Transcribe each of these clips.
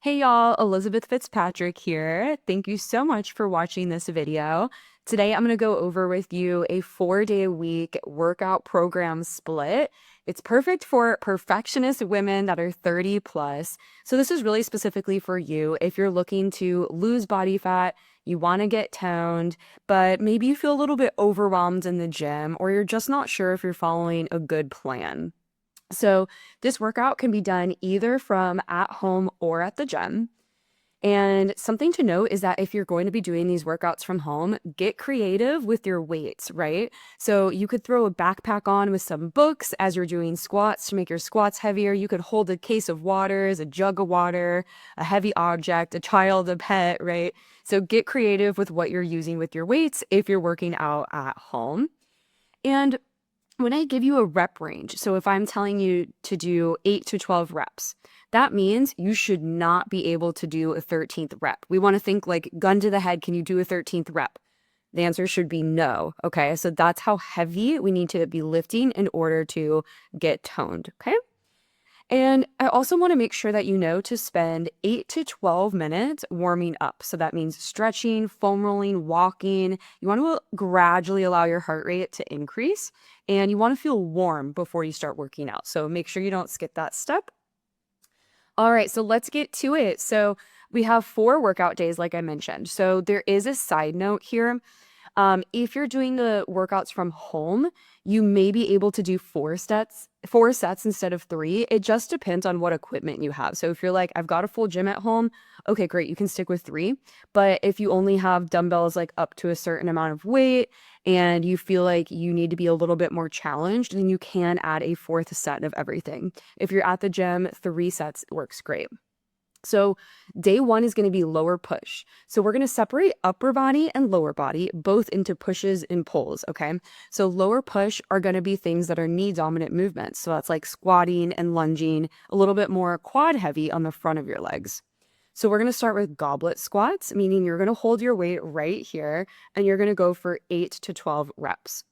Hey y'all, Elizabeth Fitzpatrick here. Thank you so much for watching this video. Today I'm going to go over with you a 4-day-a-week workout program split. It's perfect for perfectionist women that are 30 plus. So this is really specifically for you if you're looking to lose body fat, you want to get toned, but maybe you feel a little bit overwhelmed in the gym, or you're just not sure if you're following a good plan. So this workout can be done either from at home or at the gym. And something to note is that if you're going to be doing these workouts from home, get creative with your weights, right? So you could throw a backpack on with some books as you're doing squats to make your squats heavier. You could hold a case of waters, a jug of water, a heavy object, a child, a pet, right? So get creative with what you're using with your weights if you're working out at home. And when I give you a rep range, so if I'm telling you to do 8 to 12 reps, that means you should not be able to do a 13th rep. We want to think like gun to the head, can you do a 13th rep? The answer should be no. Okay, so that's how heavy we need to be lifting in order to get toned. Okay. And I also want to make sure that you know to spend 8 to 12 minutes warming up. So that means stretching, foam rolling, walking. You want to gradually allow your heart rate to increase, and you want to feel warm before you start working out. So make sure you don't skip that step. All right, so let's get to it. So we have 4 workout days, like I mentioned. So there is a side note here. If you're doing the workouts from home, you may be able to do 4 sets instead of 3. It just depends on what equipment you have. So if you're like, I've got a full gym at home, okay, great, you can stick with 3. But if you only have dumbbells like up to a certain amount of weight and you feel like you need to be a little bit more challenged, then you can add a 4th set of everything. If you're at the gym, 3 sets works great. So day 1 is going to be lower push. So we're going to separate upper body and lower body both into pushes and pulls, okay? So lower push are going to be things that are knee dominant movements. So that's like squatting and lunging, a little bit more quad heavy on the front of your legs. So we're going to start with goblet squats, meaning you're going to hold your weight right here and you're going to go for 8 to 12 reps.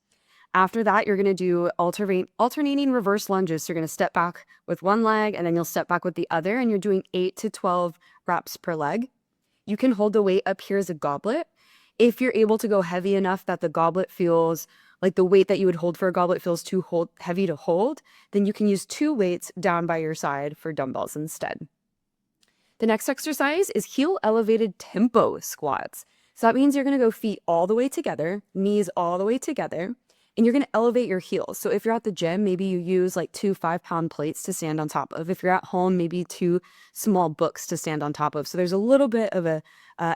After that, you're going to do alternating reverse lunges. So you're going to step back with one leg and then you'll step back with the other, and you're doing 8 to 12 reps per leg. You can hold the weight up here as a goblet. If you're able to go heavy enough that the goblet feels like the weight that you would hold for a goblet feels too heavy to hold, then you can use 2 weights down by your side for dumbbells instead. The next exercise is heel elevated tempo squats. So that means you're going to go feet all the way together, knees all the way together, and you're going to elevate your heels. So if you're at the gym, maybe you use like 2 5-pound plates to stand on top of. If you're at home, maybe 2 small books to stand on top of. So there's a little bit of a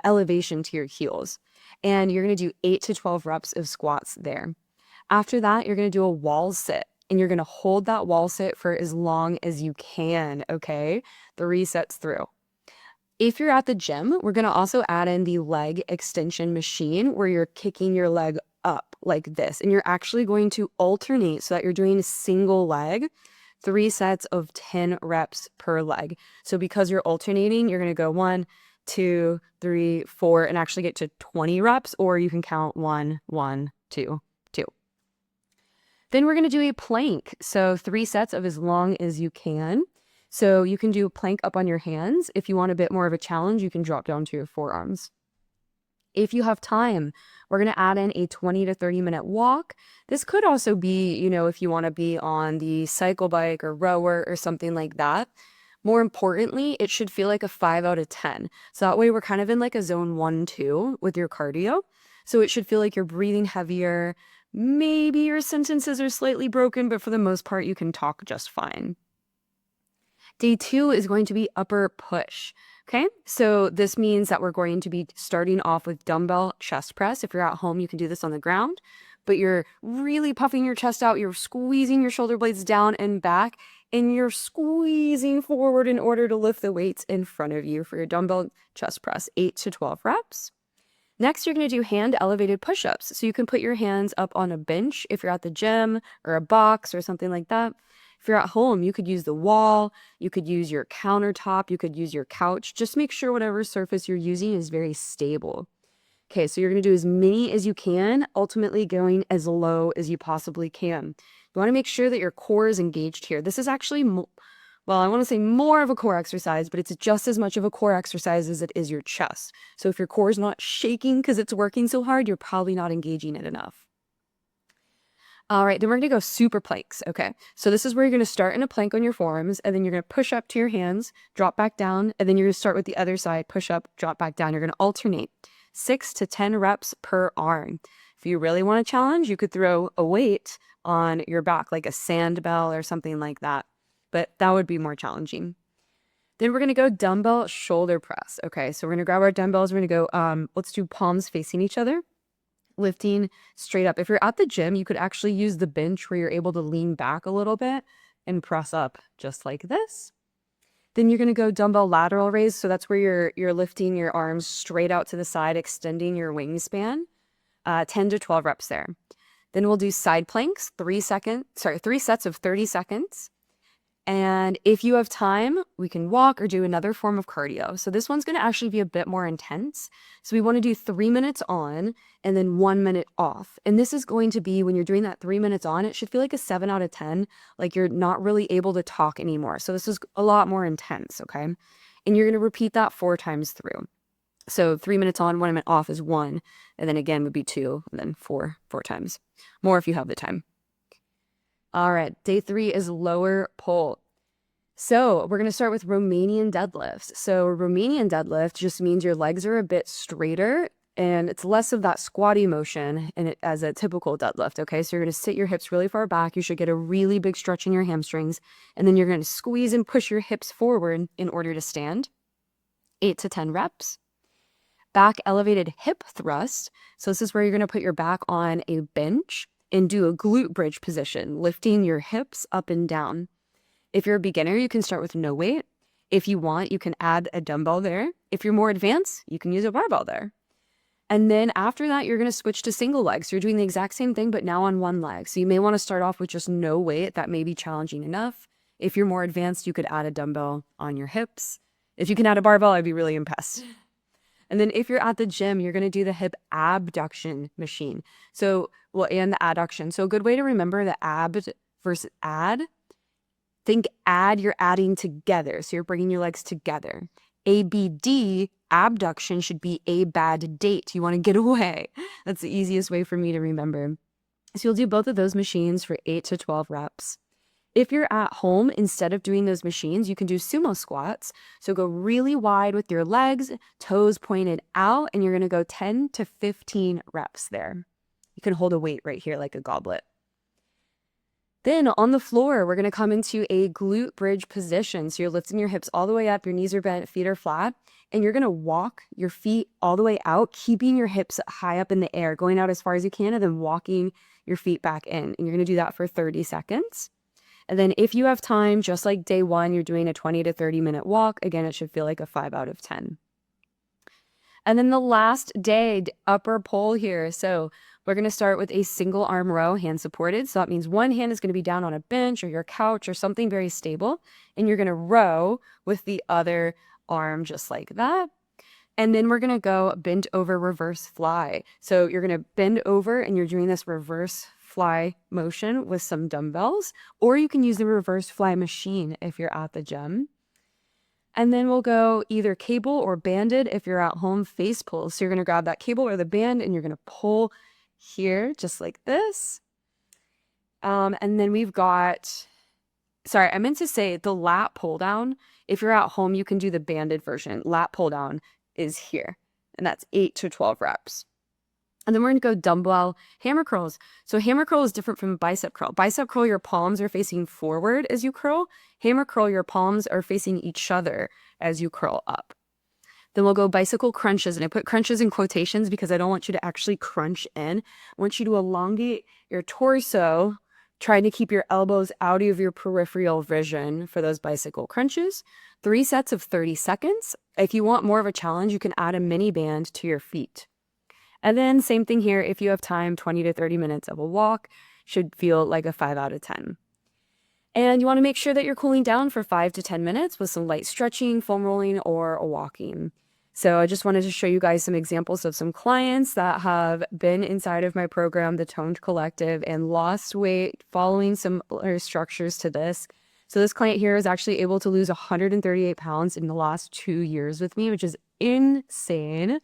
elevation to your heels. And you're going to do 8 to 12 reps of squats there. After that, you're going to do a wall sit. And you're going to hold that wall sit for as long as you can, okay? 3 sets through. If you're at the gym, we're going to also add in the leg extension machine where you're kicking your leg up like this. And you're actually going to alternate so that you're doing a single leg, 3 sets of 10 reps per leg. So because you're alternating, you're going to go 1, 2, 3, 4, and actually get to 20 reps, or you can count 1, 1, 2, 2. Then we're going to do a plank. So 3 sets of as long as you can. So you can do a plank up on your hands. If you want a bit more of a challenge, you can drop down to your forearms. If you have time, we're going to add in a 20 to 30-minute walk. This could also be, if you want to be on the cycle bike or rower or something like that. More importantly, it should feel like a 5 out of 10. So that way we're kind of in like a zone 1, 2 with your cardio. So it should feel like you're breathing heavier. Maybe your sentences are slightly broken, but for the most part, you can talk just fine. Day 2 is going to be upper push. Okay, so this means that we're going to be starting off with dumbbell chest press. If you're at home, you can do this on the ground, but you're really puffing your chest out. You're squeezing your shoulder blades down and back, and you're squeezing forward in order to lift the weights in front of you for your dumbbell chest press, 8 to 12 reps. Next, you're going to do hand elevated push-ups. So you can put your hands up on a bench if you're at the gym or a box or something like that. If you're at home, you could use the wall, you could use your countertop, you could use your couch. Just make sure whatever surface you're using is very stable. Okay, so you're going to do as many as you can, ultimately going as low as you possibly can. You want to make sure that your core is engaged here. This is actually well, I want to say more of a core exercise, but it's just as much of a core exercise as it is your chest. So if your core is not shaking because it's working so hard, you're probably not engaging it enough. All right, then we're going to go super planks. Okay, so this is where you're going to start in a plank on your forearms, and then you're going to push up to your hands, drop back down, and then you're going to start with the other side, push up, drop back down. You're going to alternate 6 to 10 reps per arm. If you really want a challenge, you could throw a weight on your back, like a sand bell or something like that, but that would be more challenging. Then we're going to go dumbbell shoulder press. Okay, so we're going to grab our dumbbells. We're going to go, let's do palms facing each other, lifting straight up. If you're at the gym, you could actually use the bench where you're able to lean back a little bit and press up just like this. Then you're going to go dumbbell lateral raise. So that's where you're lifting your arms straight out to the side, extending your wingspan, 10 to 12 reps there. Then we'll do side planks, 3 sets of 30 seconds. And if you have time, we can walk or do another form of cardio. So this one's going to actually be a bit more intense. So we want to do 3 minutes on and then 1 minute off. And this is going to be, when you're doing that 3 minutes on, it should feel like a 7 out of 10, like you're not really able to talk anymore. So this is a lot more intense, okay? And you're going to repeat that 4 times through. So 3 minutes on, 1 minute off is 1. And then again would be 2, and then 4 times. More if you have the time. All right, day 3 is lower pull. So we're going to start with Romanian deadlifts. So Romanian deadlift just means your legs are a bit straighter and it's less of that squatty motion as a typical deadlift, okay? So you're going to sit your hips really far back. You should get a really big stretch in your hamstrings, and then you're going to squeeze and push your hips forward in order to stand. 8 to 10 reps. Back elevated hip thrust. So this is where you're going to put your back on a bench and do a glute bridge position, lifting your hips up and down. If you're a beginner, you can start with no weight. If you want, you can add a dumbbell there. If you're more advanced, you can use a barbell there. And then after that, you're going to switch to single legs. So you're doing the exact same thing, but now on one leg. So you may want to start off with just no weight. That may be challenging enough. If you're more advanced, you could add a dumbbell on your hips. If you can add a barbell, I'd be really impressed. And then if you're at the gym, you're going to do the hip abduction machine. And the adduction. So a good way to remember the ab versus add. Think add, you're adding together. So you're bringing your legs together. ABD, abduction, should be a bad date. You want to get away. That's the easiest way for me to remember. So you'll do both of those machines for 8 to 12 reps. If you're at home, instead of doing those machines, you can do sumo squats. So go really wide with your legs, toes pointed out, and you're going to go 10 to 15 reps there. You can hold a weight right here like a goblet. Then on the floor, we're going to come into a glute bridge position. So you're lifting your hips all the way up, your knees are bent, feet are flat, and you're going to walk your feet all the way out, keeping your hips high up in the air, going out as far as you can, and then walking your feet back in. And you're going to do that for 30 seconds. And then if you have time, just like day 1, you're doing a 20 to 30 minute walk. Again, it should feel like a 5 out of 10. And then the last day, upper pull here. So we're going to start with a single arm row, hand supported. So that means one hand is going to be down on a bench or your couch or something very stable. And you're going to row with the other arm just like that. And then we're going to go bent over reverse fly. So you're going to bend over and you're doing this reverse fly motion with some dumbbells, or you can use the reverse fly machine if you're at the gym. And then we'll go either cable or banded if you're at home, face pulls. So you're going to grab that cable or the band and you're going to pull here just like this. And then we've got, I meant to say the lat pull down. If you're at home, you can do the banded version. Lat pull down is here, and that's 8 to 12 reps. And then we're going to go dumbbell hammer curls. So hammer curl is different from bicep curl. Bicep curl, your palms are facing forward as you curl. Hammer curl, your palms are facing each other as you curl up. Then we'll go bicycle crunches. And I put crunches in quotations because I don't want you to actually crunch in. I want you to elongate your torso, trying to keep your elbows out of your peripheral vision for those bicycle crunches. 3 sets of 30 seconds. If you want more of a challenge, you can add a mini band to your feet. And then same thing here, if you have time, 20 to 30 minutes of a walk should feel like a 5 out of 10. And you want to make sure that you're cooling down for 5 to 10 minutes with some light stretching, foam rolling, or a walking. So I just wanted to show you guys some examples of some clients that have been inside of my program, the Toned Collective, and lost weight following similar structures to this. So this client here is actually able to lose 138 pounds in the last 2 years with me, which is insane.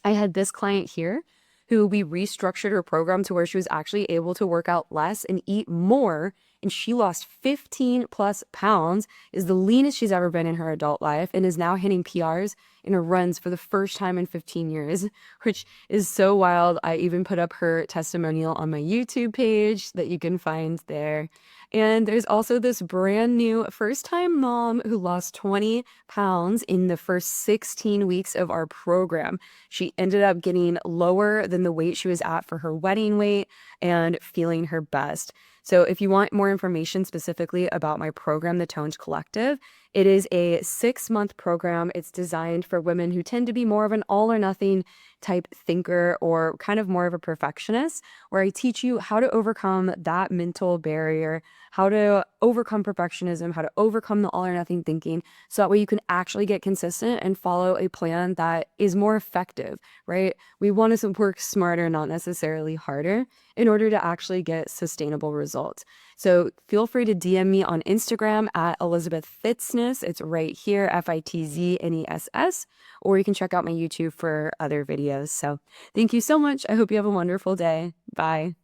I had this client here who we restructured her program to where she was actually able to work out less and eat more. And she lost 15 plus pounds, is the leanest she's ever been in her adult life, and is now hitting PRs in her runs for the first time in 15 years, which is so wild. I even put up her testimonial on my YouTube page that you can find there. And there's also this brand new first time mom who lost 20 pounds in the first 16 weeks of our program. She ended up getting lower than the weight she was at for her wedding weight and feeling her best. So if you want more information specifically about my program, The Toned Collective, it is a 6-month program. It's designed for women who tend to be more of an all or nothing type thinker or kind of more of a perfectionist, where I teach you how to overcome that mental barrier, how to overcome perfectionism, how to overcome the all or nothing thinking, so that way you can actually get consistent and follow a plan that is more effective, right? We want to work smarter, not necessarily harder, in order to actually get sustainable results. So feel free to DM me on Instagram at Elizabeth Fitzness. It's right here, Fitznness, or you can check out my YouTube for other videos. So thank you so much. I hope you have a wonderful day. Bye.